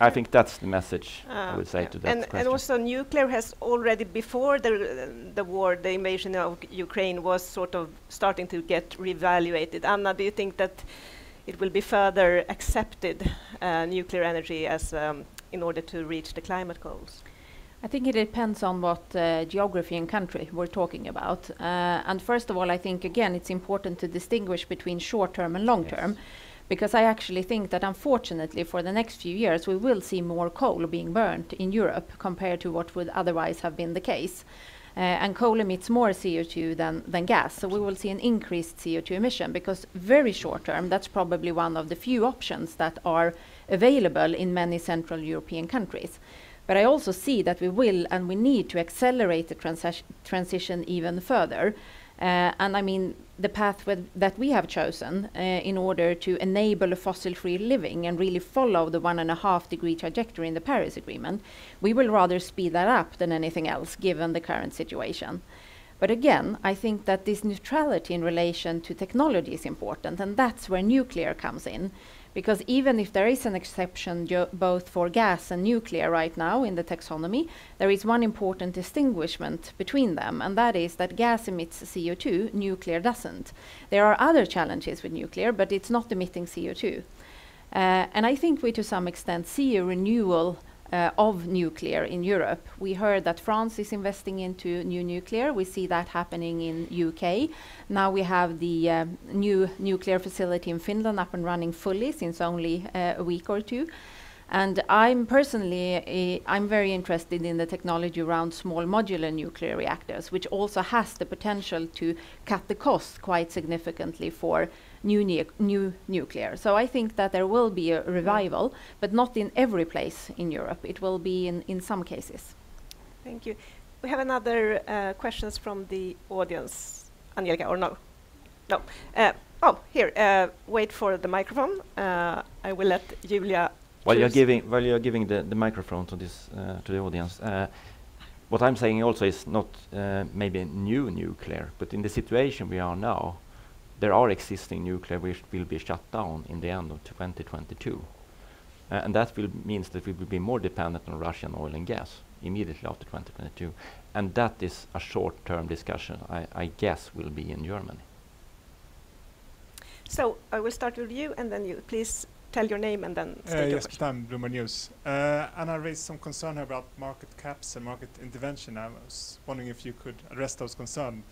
[SPEAKER 4] I think that's the message I would say to that question.
[SPEAKER 1] And also nuclear has already, before the war, the invasion of Ukraine was sort of starting to get reevaluated. Anna, do you think that it will be further accepted, nuclear energy, as in order to reach the climate goals?
[SPEAKER 3] I think it depends on what geography and country we're talking about. And first of all, I think, again, it's important to distinguish between short-term and long-term, because I actually think that, unfortunately, for the next few years, we will see more coal being burnt in Europe compared to what would otherwise have been the case. And coal emits more CO2 than gas, so we will see an increased CO2 emission, because very short-term, that's probably one of the few options that are available in many Central European countries. But I also see that we will and we need to accelerate the transition even further. And I mean, the path that we have chosen in order to enable a fossil-free living and really follow the 1.5-degree trajectory in the Paris Agreement, we will rather speed that up than anything else, given the current situation. But again, I think that this neutrality in relation to technology is important, and that's where nuclear comes in. Because even if there is an exception both for gas and nuclear right now in the taxonomy, there is one important distinguishment between them, and that is that gas emits CO2, nuclear doesn't. There are other challenges with nuclear, but it's not emitting CO2. And I think we to some extent see a renewal of nuclear in Europe. We heard that France is investing into new nuclear. We see that happening in UK. Now we have the new nuclear facility in Finland up and running fully since only a week or two. And I'm personally, I'm very interested in the technology around small modular nuclear reactors, which also has the potential to cut the cost quite significantly for new nuclear. So I think that there will be a revival, but not in every place in Europe. It will be in some cases.
[SPEAKER 1] Thank you. We have another questions from the audience. Angelica, or no? No. Oh, here. Wait for the microphone. I will let Julia.
[SPEAKER 4] While you're giving the microphone to this to the audience, what I'm saying also is not maybe new nuclear, but in the situation we are now, there are existing nuclear which will be shut down in the end of 2022, and that means that we will be more dependent on Russian oil and gas immediately after 2022, and that is a short-term discussion. I guess will be in Germany.
[SPEAKER 1] So I will start with you, and then you please. Tell your name and then state your question.
[SPEAKER 7] Yes, Bloomberg News. And I raised some concern about market caps and market intervention. I was wondering if you could address those concerns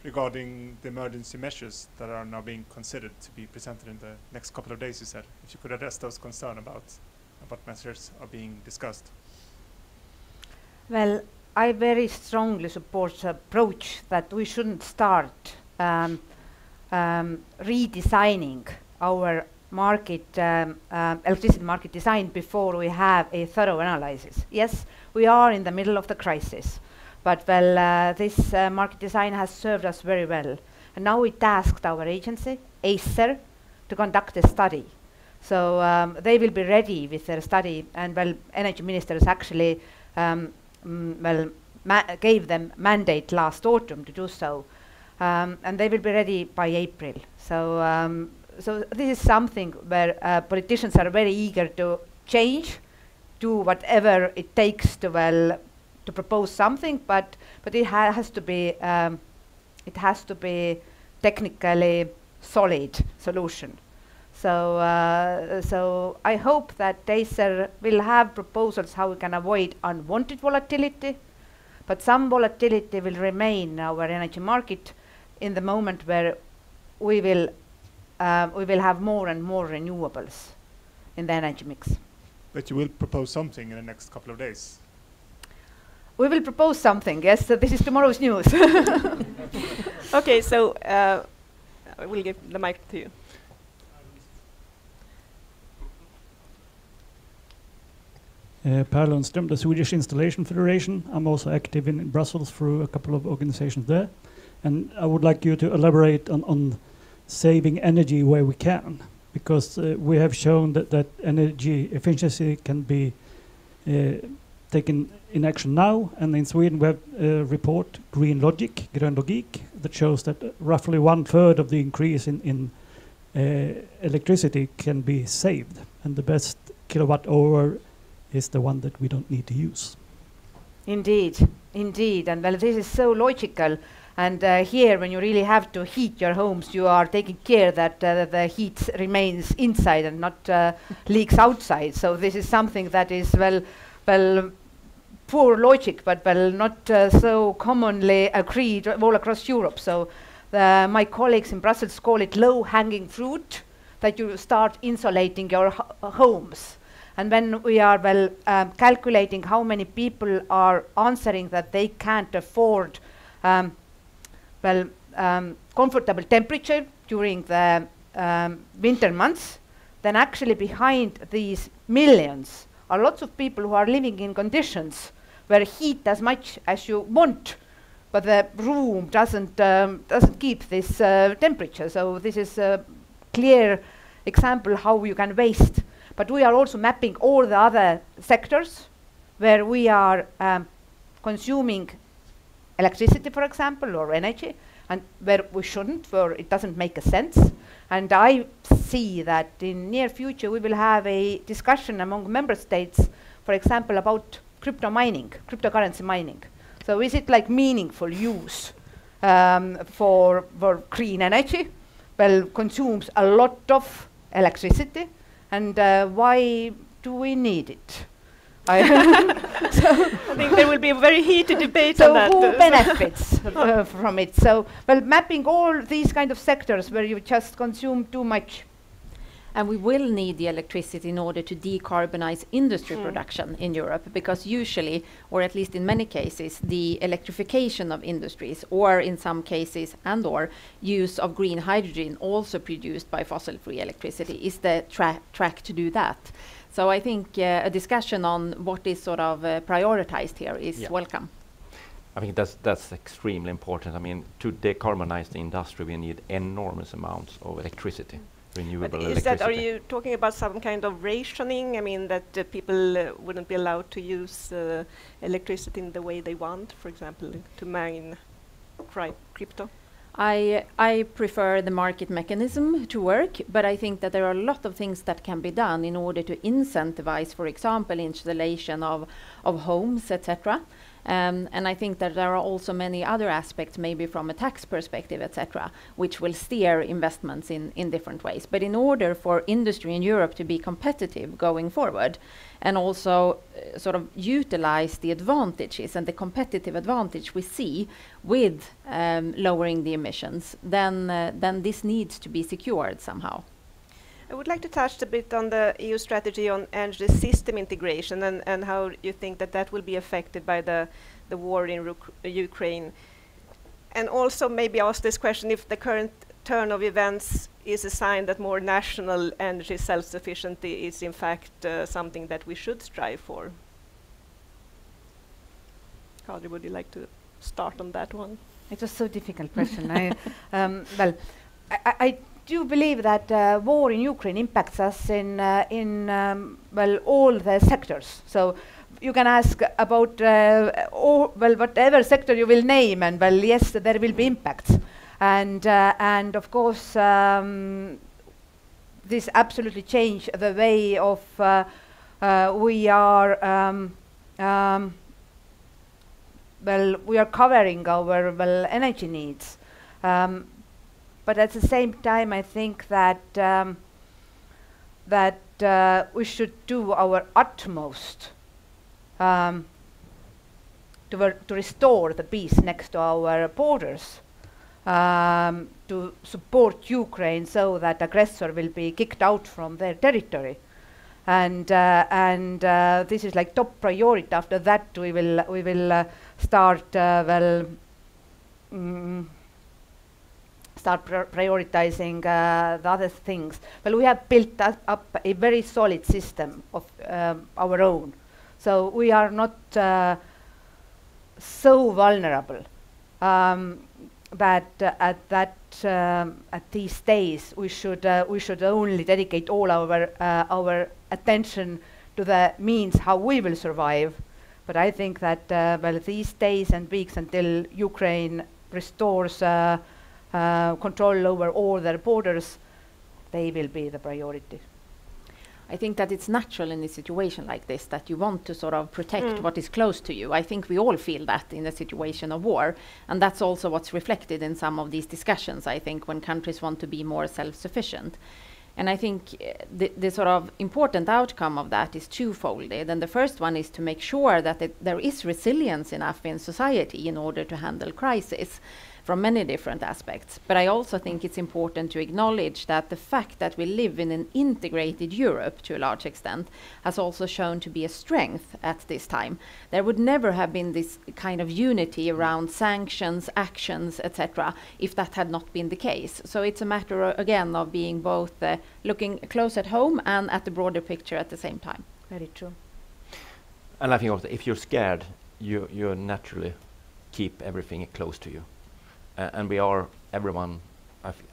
[SPEAKER 7] regarding the emergency measures that are now being considered to be presented in the next couple of days, you said. If you could address those concerns about what measures are being discussed.
[SPEAKER 2] Well, I very strongly support the approach that we shouldn't start redesigning our electricity market design before we have a thorough analysis. Yes, we are in the middle of the crisis, but this market design has served us very well. And now we tasked our agency, Acer, to conduct a study. So they will be ready with their study, and energy ministers actually gave them mandate last autumn to do so, and they will be ready by April. So this is something where politicians are very eager to change, do whatever it takes to propose something, but it has to be technically solid solution. So I hope that Acer will have proposals how we can avoid unwanted volatility, but some volatility will remain in our energy market in the moment where we will have more and more renewables in the energy mix.
[SPEAKER 7] But you will propose something in the next couple of days?
[SPEAKER 2] We will propose something, yes. So this is tomorrow's news.
[SPEAKER 1] Okay, so I will give the mic to you.
[SPEAKER 8] Per Lundström, the Swedish Installation Federation. I'm also active in Brussels through a couple of organizations there. And I would like you to elaborate on saving energy where we can, because we have shown that energy efficiency can be taken in action now. And in Sweden we have a report, Green Logik, that shows that roughly 1/3 of the increase in electricity can be saved, and the best kilowatt hour is the one that we don't need to use.
[SPEAKER 2] Indeed, and this is so logical. And here, when you really have to heat your homes, you are taking care that the heat remains inside and not leaks outside. So this is something that is poor logic, but not so commonly agreed all across Europe. So my colleagues in Brussels call it low-hanging fruit, that you start insulating your homes. And when we are calculating how many people are answering that they can't afford comfortable temperature during the winter months, then actually behind these millions are lots of people who are living in conditions where heat as much as you want, but the room doesn't keep this temperature. So this is a clear example how you can waste. But we are also mapping all the other sectors where we are consuming electricity, for example, or energy, and where we shouldn't, where it doesn't make a sense. And I see that in near future we will have a discussion among member states, for example, about cryptocurrency mining. So is it like meaningful use for green energy? Well, consumes a lot of electricity, and why do we need it? I
[SPEAKER 1] think there will be a very heated debate
[SPEAKER 2] so
[SPEAKER 1] on that.
[SPEAKER 2] who benefits from it? So, well, mapping all these kind of sectors where you just consume too much.
[SPEAKER 3] And we will need the electricity in order to decarbonize industry production in Europe, because usually, or at least in many cases, the electrification of industries, or in some cases, and/or use of green hydrogen, also produced by fossil-free electricity, is the track to do that. So I think a discussion on what is sort of prioritized here is welcome.
[SPEAKER 4] I think that's extremely important. I mean, to decarbonize the industry, we need enormous amounts of electricity. Renewable electricity.
[SPEAKER 1] Are you talking about some kind of rationing? I mean, that people wouldn't be allowed to use electricity in the way they want, for example, to mine crypto?
[SPEAKER 3] I prefer the market mechanism to work, but I think that there are a lot of things that can be done in order to incentivize, for example, installation of homes, etc. And I think that there are also many other aspects, maybe from a tax perspective, etc., which will steer investments in different ways. But in order for industry in Europe to be competitive going forward, and also sort of utilize the advantages and the competitive advantage we see with lowering the emissions, then this needs to be secured somehow.
[SPEAKER 1] I would like to touch a bit on the EU strategy on energy system integration and how you think that will be affected by the war in Ukraine. And also maybe ask this question, if the current turn of events is a sign that more national energy self-sufficiency is in fact something that we should strive for. Kadri, would you like to start on that one?
[SPEAKER 2] It was so difficult question. I do believe that war in Ukraine impacts us in all the sectors. So you can ask about whatever sector you will name, and yes, there will be impacts, and of course this absolutely change the way of we are covering our energy needs. But at the same time, I think that we should do our utmost to restore the peace next to our borders, to support Ukraine so that aggressor will be kicked out from their territory, and this is like top priority. After that, we will start prioritizing the other things. Well, we have built up a very solid system of our own, so we are not so vulnerable that at these days we should only dedicate all our attention to the means how we will survive. But I think that these days and weeks until Ukraine restores control over all their borders, they will be the priority.
[SPEAKER 3] I think that it's natural in a situation like this that you want to sort of protect what is close to you. I think we all feel that in a situation of war, and that's also what's reflected in some of these discussions, I think, when countries want to be more self-sufficient. And I think the sort of important outcome of that is twofolded. And the first one is to make sure that there is resilience enough in society in order to handle crisis from many different aspects. But I also think it's important to acknowledge that the fact that we live in an integrated Europe to a large extent has also shown to be a strength at this time. There would never have been this kind of unity around sanctions, actions, etc., if that had not been the case. So it's a matter, again, of being both looking close at home and at the broader picture at the same time.
[SPEAKER 2] Very true.
[SPEAKER 4] And I think also, if you're scared, you naturally keep everything close to you. And we are, everyone,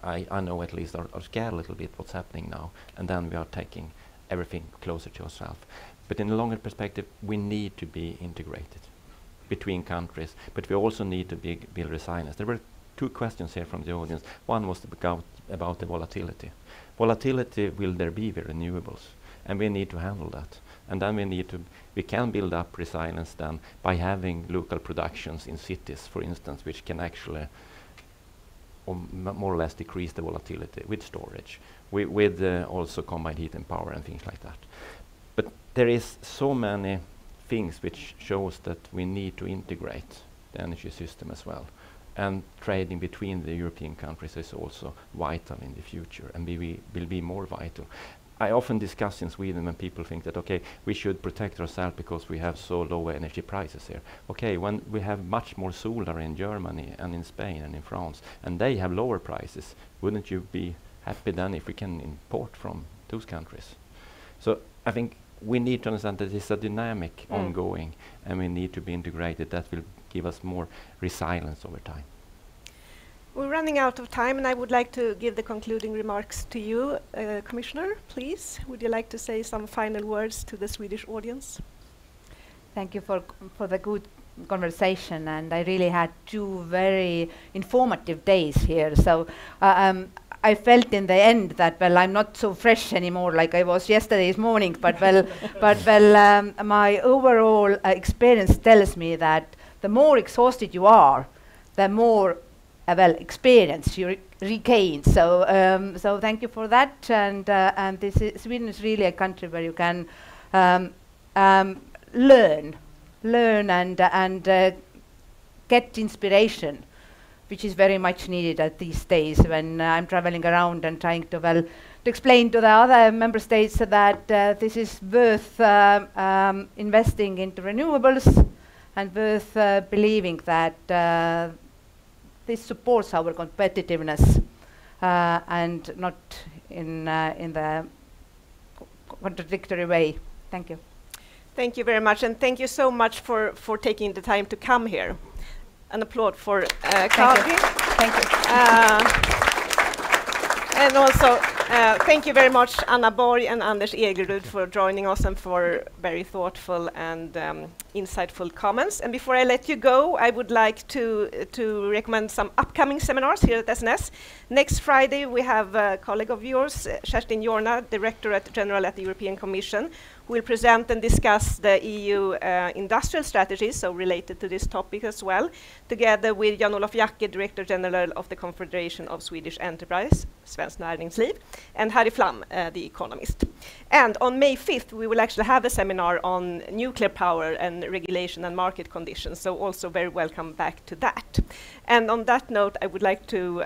[SPEAKER 4] I know at least, are scared a little bit what's happening now. And then we are taking everything closer to ourselves. But in the longer perspective, we need to be integrated between countries. But we also need to build resilience. There were two questions here from the audience. One was about the volatility. Volatility will there be with renewables? And we need to handle that. And then we can build up resilience then by having local productions in cities, for instance, which can actually more or less decrease the volatility with storage, with also combined heat and power and things like that. But there is so many things which shows that we need to integrate the energy system as well. And trading between the European countries is also vital in the future, and will be more vital. I often discuss in Sweden when people think that, okay, we should protect ourselves because we have so low energy prices here. Okay, when we have much more solar in Germany and in Spain and in France, and they have lower prices, wouldn't you be happy then if we can import from those countries? So I think we need to understand that it's a dynamic ongoing, and we need to be integrated. That will give us more resilience over time.
[SPEAKER 1] We're running out of time, and I would like to give the concluding remarks to you, Commissioner, please. Would you like to say some final words to the Swedish audience?
[SPEAKER 2] Thank you for the good conversation, and I really had 2 very informative days here. So I felt in the end that, well, I'm not so fresh anymore like I was yesterday's morning, but my overall experience tells me that the more exhausted you are, the more experience you regain. So thank you for that. And Sweden is really a country where you can learn and get inspiration, which is very much needed at these days when I'm traveling around and trying to explain to the other member states that this is worth investing into renewables and worth believing that this supports our competitiveness and not in the contradictory way. Thank you.
[SPEAKER 1] Thank you very much, and thank you so much for taking the time to come here. An applaud for Kadri.
[SPEAKER 2] Thank you.
[SPEAKER 1] And also, thank you very much, Anna Borg and Anders Egelrud, for joining us and for very thoughtful and insightful comments. And before I let you go, I would like to recommend some upcoming seminars here at SNS. Next Friday, we have a colleague of yours, Kerstin Jorna, Directorate General at the European Commission, who will present and discuss the EU industrial strategy, so related to this topic as well, together with Jan-Olof Jacke, Director General of the Confederation of Swedish Enterprise, Svenskt Näringsliv, and Harry Flam, the economist. And on May 5th, we will actually have a seminar on nuclear power and regulation and market conditions, so also very welcome back to that. And on that note, I would like to,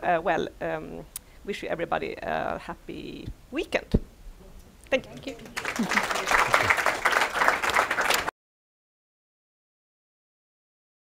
[SPEAKER 1] wish you everybody a happy weekend. Thank you.